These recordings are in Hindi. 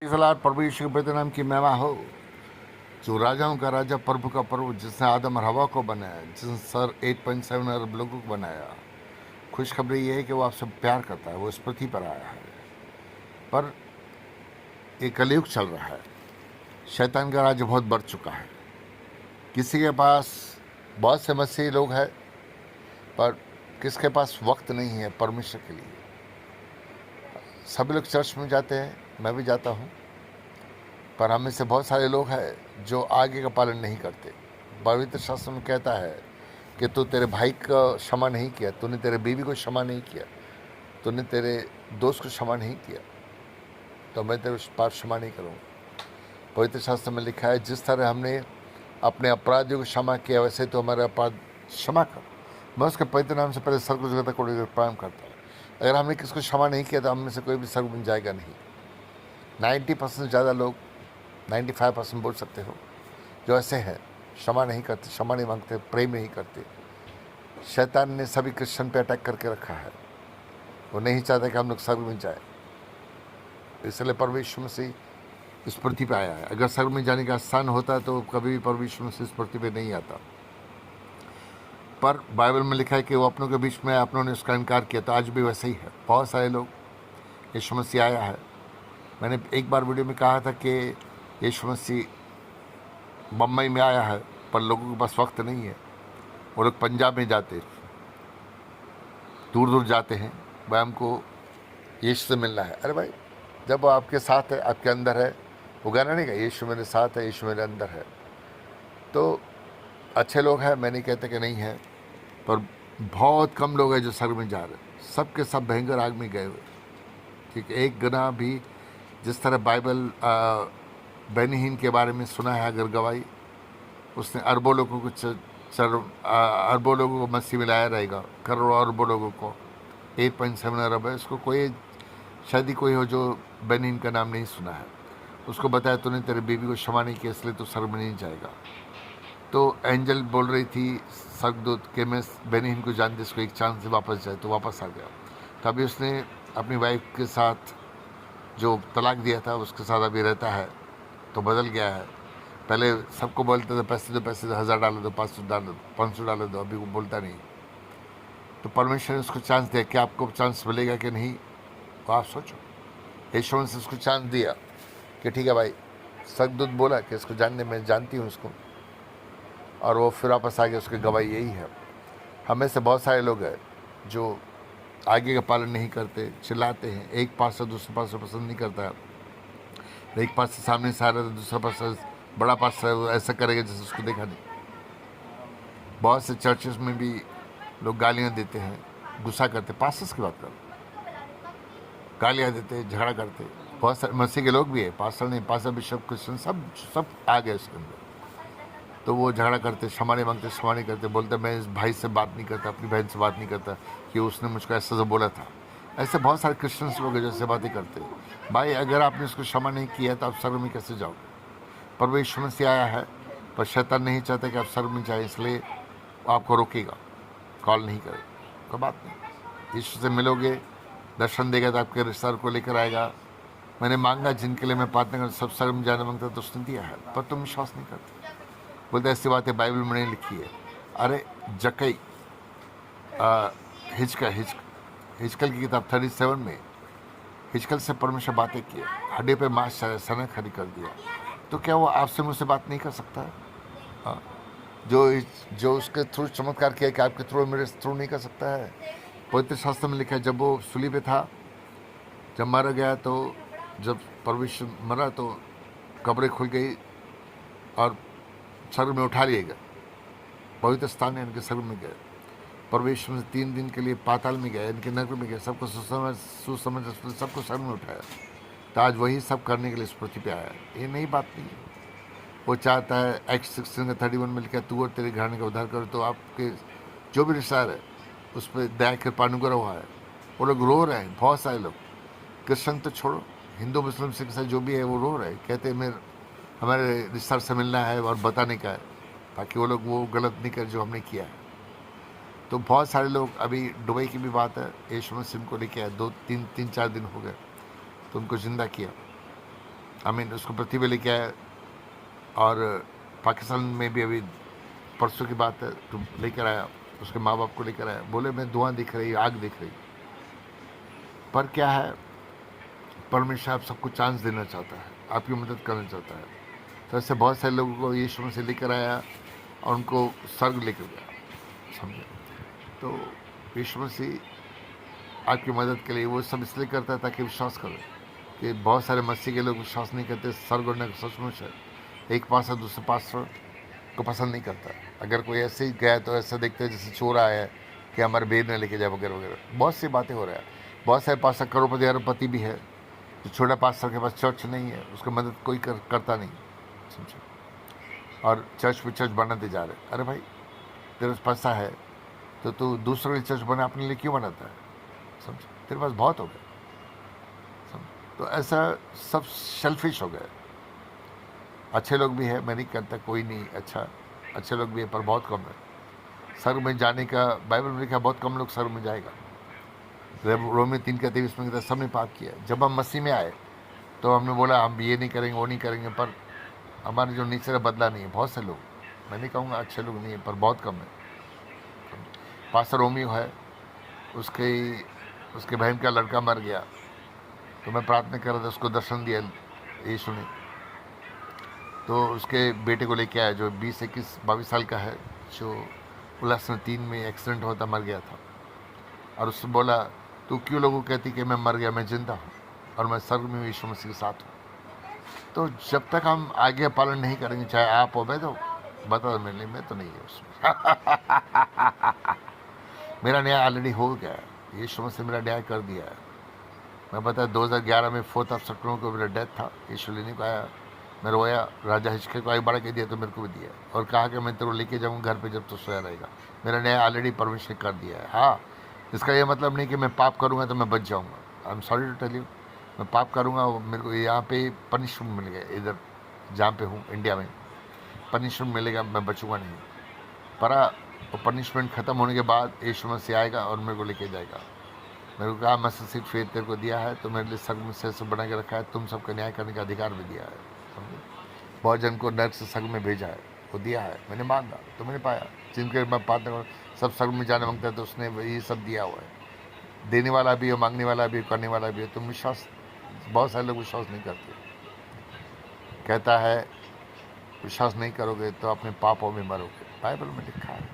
सलार प्रभु यीशु के पवित्र नाम की महिमा हो। जो राजाओं का राजा, प्रभु का प्रभु, जिसने आदम और हवा को बनाया, जिसने सर 8.7 अरब लोगों को बनाया। खुशखबरी ये है कि वो आपसे प्यार करता है, वो इस पृथ्वी पर आया है। पर एक कलयुग चल रहा है, शैतान का राज्य बहुत बढ़ चुका है। किसी के पास बहुत से मसीही लोग हैं, पर किसके पास वक्त नहीं है परमेश्वर के लिए। सभी लोग चर्च में जाते हैं, मैं भी जाता हूँ, पर हम में से बहुत सारे लोग हैं जो आगे का पालन नहीं करते। पवित्र शास्त्र में कहता है कि तू तेरे भाई का क्षमा नहीं किया, तूने तेरे बीवी को क्षमा नहीं किया, तूने तेरे दोस्त को क्षमा नहीं किया, तो मैं तेरे पास क्षमा नहीं करूँगा। पवित्र शास्त्र में लिखा है, जिस तरह हमने अपने अपराधियों को क्षमा किया, वैसे तो हमारे अपराध क्षमा कर। मैं उसके पवित्र नाम से पहले स्वर्ग को प्रणाम करता हूँ। अगर हमने किसको क्षमा नहीं किया तो हम में से कोई भी स्वर्ग में जाएगा नहीं। 90% ज़्यादा लोग, 95% बोल सकते हो, जो ऐसे हैं, क्षमा नहीं करते, क्षमा नहीं मांगते, प्रेम नहीं करते। शैतान ने सभी क्रिश्चियन पे अटैक करके रखा है। वो नहीं चाहता कि हम लोग स्वर्ग में जाए, इसलिए परमेश्वर मसीह इस पृथ्वी पे आया है। अगर स्वर्ग में जाने का स्थान होता तो कभी भी परमेश्वर मसीह इस पृथ्वी पे नहीं आता। पर बाइबल में लिखा है कि वो अपनों के बीच में अपनों ने उसका इनकार किया, तो आज भी वैसे ही है। बहुत सारे लोग, यीशु मसीह आया है। मैंने एक बार वीडियो में कहा था कि यीशु मसीह बम्बई में आया है, पर लोगों के पास वक्त नहीं है। वो लोग पंजाब में जाते, दूर दूर जाते हैं, भाई हमको यीशु से मिलना है। अरे भाई, जब वो आपके साथ है, आपके अंदर है, वो गाना नहीं का, यीशु मेरे साथ है, यीशु मेरे अंदर है। तो अच्छे लोग हैं, मैं नहीं कहते कि नहीं है, पर बहुत कम लोग हैं जो स्वर्ग में जा रहे हैं। सब के सब भयंकर आग में गए हुए। ठीक, एक गुनाह भी, जिस तरह बाइबल बेनीहीन के बारे में सुना है, अगर गवाही, उसने अरबों लोगों को अरबों लोगों को मसीह में लाया रहेगा, करोड़ों अरबों लोगों को। 8.7 अरब है। उसको कोई, शायद ही कोई हो जो बेनीहीन का नाम नहीं सुना है। उसको बताया तूने तेरे बीवी को क्षमा नहीं किया, इसलिए तू स्वर्ग में नहीं जाएगा। तो एंजल बोल रही थी स्वर्गदूत के मैं बेनीहीन को जानती, इसको एक चांस से वापस जाए, तो वापस आ गया। तभी उसने अपनी वाइफ के साथ जो तलाक दिया था उसके साथ अभी रहता है, तो बदल गया है। पहले सबको बोलते थे पैसे दो, पैसे दो, 1000 डालो दो, 500 डालो, 500 डालो दो, अभी वो बोलता नहीं। तो परमेश्वर ने उसको चांस दिया कि आपको चांस मिलेगा कि नहीं, तो आप सोचो। यीशु से उसको चांस दिया कि ठीक है भाई, स्वर्गदूत बोला कि इसको जानने, मैं जानती हूँ उसको, और वो फिर वापस आ गया। उसकी गवाही यही है। हमें से बहुत सारे लोग हैं जो आगे का पालन नहीं करते, चिल्लाते हैं। एक पास से दूसरे पास से पसंद नहीं करता है। एक पास से सामने से आ रहा है, दूसरा पास से बड़ा पास ऐसा करेगा जैसे उसको देखा नहीं। बहुत से चर्चेस में भी लोग गालियाँ देते हैं, गुस्सा करते, पास्टर्स की बात करो, गालियाँ देते, झगड़ा करते। बहुत सारे मसीह के लोग भी है, पास्टर नहीं, पास्टर, बिशप, क्रिश्चियन, सब आ गए उसके अंदर। तो वो झगड़ा करते, क्षमा नहीं मांगते, क्षमा नहीं करते, बोलते मैं इस भाई से बात नहीं करता, अपनी बहन से बात नहीं करता कि उसने मुझको ऐसा जो बोला था। ऐसे बहुत सारे क्रिश्चियंस लोग हैं जैसे बातें करते। भाई, अगर आपने उसको क्षमा नहीं किया तो आप स्वर्ग में कैसे जाओगे? परमेश्वर से आया है, पर शैतान नहीं चाहता कि आप स्वर्ग में जाए, इसलिए आपको रोकेगा, कॉल नहीं करेगा। कोई बात नहीं, यीशु से मिलोगे, दर्शन देगा, तो आपके रिश्तेदार को लेकर आएगा। मैंने मांगा जिनके लिए मैं प्रार्थना कर, सब स्वर्ग में जाने मांगता, तो उसने दिया है, पर तुम विश्वास नहीं करते। बोलते ऐसी बातें बाइबल में नहीं लिखी है। अरे जकई हिजकल की किताब 37 में हिजकल से परमेश्वर बातें किए, हड्डी पे मांस सनक खड़ी कर दिया। तो क्या वो आपसे मुझसे बात नहीं कर सकता है? हाँ, जो उसके थ्रू चमत्कार किया कि आपके थ्रू मेरे थ्रू नहीं कर सकता है? पवित्र शास्त्र में लिखा है, जब वो सूली पे था, जब मारा गया, तो जब परमेश्वर मरा तो कब्रें खुल गई और स्वर्ग में उठा लिए गए। पवित्र स्थान है, इनके स्वर्ग में गए। परमेश्वर ने 3 दिन के लिए पाताल में गए, इनके नगर में गए, सबको सुसमझ सबको स्वर्ग में उठाया। तो आज वही सब करने के लिए इस पृथ्वी पे आया है। ये नई बात नहीं है। वो चाहता है, एक्ट 16:31 में लिखा, तू और तेरे घराने का उद्धार करो। तो आपके जो भी रिश्तेदार है उस पर दया कृपा अनुग्रह हुआ है। वो लोग रो रहे हैं, बहुत सारे लोग, क्रिश्चन तो छोड़ो, हिंदू मुस्लिम सिख ईसाई जो भी है वो रो रहे हैं, कहते हैं मेरे हमारे रिश्तेदार से मिलना है और बताने का है, ताकि वो लोग वो गलत नहीं करे जो हमने किया है। तो बहुत सारे लोग, अभी दुबई की भी बात है, यीशु मसीह को लेके आए, 2-3-4 दिन हो गए, तो उनको जिंदा किया। उसको पृथ्वी पे लेके आया, और पाकिस्तान में भी अभी परसों की बात है, तो लेकर आया, उसके माँ बाप को लेकर आया, बोले मैं धुआं दिख रही, आग दिख रही। पर क्या है, परमेश्वर आप सबको चांस देना चाहता है, आपकी मदद करना चाहता है। तो ऐसे बहुत सारे लोगों को यीशु मसीह लेकर आया और उनको स्वर्ग लेकर गया, समझे। तो यीशु मसीह आपकी मदद के लिए वो सब इसलिए करता है ताकि विश्वास करो, कि बहुत सारे मसीह के लोग विश्वास नहीं करते स्वर्ग होने का सचमुच है। एक पास्टर दूसरे पास्टर को पसंद नहीं करता। अगर कोई ऐसे ही गया तो ऐसा देखते हैं जैसे चोर आया है कि हमारे बेर न लेके जाए वगैरह वगैरह, बहुत सी बातें हो रहा है। बहुत सारे पास्टर करोड़पति अरबपति भी है, जो छोटा पास्टर के पास चर्च नहीं है, उसकी मदद कोई करता नहीं, समझो। और चर्च पे चर्च बनाते जा रहे। अरे भाई, तेरे पास पैसा है तो तू दूसरे लिए चर्च बना, अपने लिए क्यों बनाता है, समझो। तेरे पास बहुत हो गया, समझो। तो ऐसा सब सेल्फिश हो गए। अच्छे लोग भी है, मैं नहीं कहता कोई नहीं अच्छा, अच्छे लोग भी है, पर बहुत कम है। स्वर्ग में जाने का बाइबल में लिखा, बहुत कम लोग स्वर्ग में जाएगा। रोमी 3:23 में कहता है सबने पाप किया। जब हम मसीह में आए तो हमने बोला हम ये नहीं करेंगे, वो नहीं करेंगे, पर हमारे जो नेचर है बदला नहीं है। बहुत से लोग, मैं नहीं कहूँगा अच्छे लोग नहीं है, पर बहुत कम है। पास्टर रोमियो है, उसके बहन का लड़का मर गया, तो मैं प्रार्थना कर रहा था, उसको दर्शन दिया यीशु ने। तो उसके बेटे को लेके आया जो 20-21-22 साल का है, जो 2003 में एक्सीडेंट होता मर गया था। और उससे बोला तू क्यों लोगों को कहती कि मैं मर गया, मैं जिंदा हूँ और मैं स्वर्ग में यीशु मसीह के साथ हूँ। तो जब तक हम आज्ञा पालन नहीं करेंगे, चाहे आप हो, मैं तो बता मेरे लिए, मैं तो नहीं है उसमें। मेरा न्याय ऑलरेडी हो गया है, यीशु मसीह मेरा न्याय कर दिया है। मैं बता 2011 में 4 सितंबर को मेरा डेथ था, यीशु लेने को आया, मैं रोया, राजा हिचकिय्याह को आगे बढ़ा के दिया तो मेरे को भी दिया, और कहा कि मैं तेरे को लेके जाऊँ घर पे जब तो सोया रहेगा। मेरा न्याय ऑलरेडी परमेश्वर कर दिया है। हाँ, इसका ये मतलब नहीं कि मैं पाप करूँगा तो मैं बच जाऊँगा। I am sorry to tell you, मैं पाप करूँगा, मेरे को यहाँ पे पनिशमेंट मिल गया, इधर जहाँ पे हूँ इंडिया में पनिशमेंट मिलेगा, मैं बचूँगा नहीं। पर वो पनिशमेंट ख़त्म होने के बाद यीशु मसीह आएगा और मेरे को लेके जाएगा। मेरे को कहा मसीह सिर्फ फेथ तेरे को दिया है, तो मेरे लिए स्वर्ग में से बना के रखा है, तुम सबका न्याय करने का अधिकार भी दिया है, समझे। बहुत जन को नर्क से स्वर्ग में भेजा है, वो दिया है, मैंने मांगा तो मैंने पाया। जिनके मैं प्रार्थना सब स्वर्ग में जाने मांगता है तो उसने ये सब दिया हुआ है। देने वाला भी है, मांगने वाला भी है, करने वाला भी है। तुम विश्वास, बहुत सारे लोग विश्वास नहीं करते। कहता है विश्वास नहीं करोगे तो अपने पापों में मरोगे, बाइबल में लिखा है।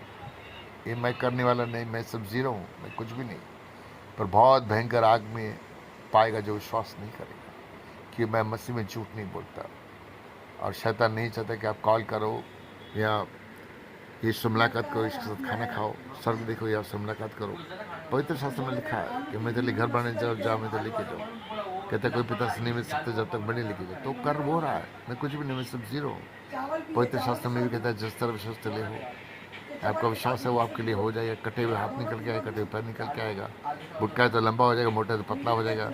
ये मैं करने वाला नहीं, मैं सब जीरो हूँ, मैं कुछ भी नहीं। पर बहुत भयंकर आग में पाएगा जो विश्वास नहीं करेगा कि मैं मसीह में झूठ नहीं बोलता। और शैतान नहीं चाहता कि आप कॉल करो या यीशु मुलाकात करो, इसके साथ खाना खाओ, स्वर्ग देखो या उससे मुलाकात करो। पवित्र शास्त्र में लिखा है कि मैं तेरे लिए घर बनाने जाओ मैं तो लेके जाऊँ। कहता कोई पिता से नहीं मिल सकते जब तक बने लेके जाओ। तो कर वो रहा है, मैं कुछ भी नहीं, मैं सब जीरो हूँ। पवित्र शास्त्र में भी कहता है जिस तरह विश्वास चले हो, आपका विश्वास है वो आपके लिए हो जाएगा। कटे हुए हाथ निकल के आएगा, कटे हुए पैर निकल के आएगा। बुढ़ा है तो लंबा हो जाएगा, मोटा है तो पतला हो जाएगा।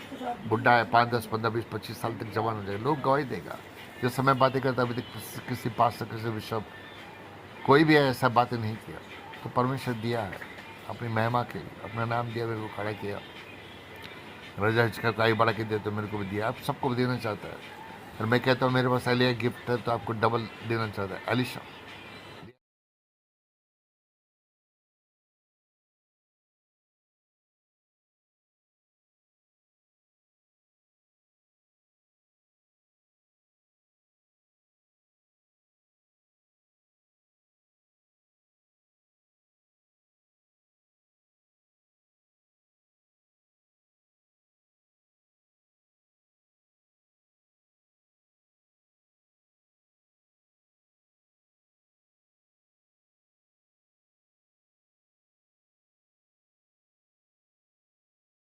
बुढ़ा है 5, 10, 15, 20, 25 साल तक जवान हो जाएगा। लोग गवाही देगा। जो समय बातें करता है, अभी तक किसी पास से किसी बिशप कोई भी ऐसा बातें नहीं किया। तो परमेश्वर दिया है अपनी महिमा के लिए, अपना नाम दिया, मेरे को खड़ा किया। राजा हिचकिय्याह को आगे बढ़ा के दिया तो मेरे को भी दिया, आप सबको भी देना चाहता है। और मैं कहता हूँ मेरे पास एलिया गिफ्ट है तो आपको डबल देना चाहता है। अलीशा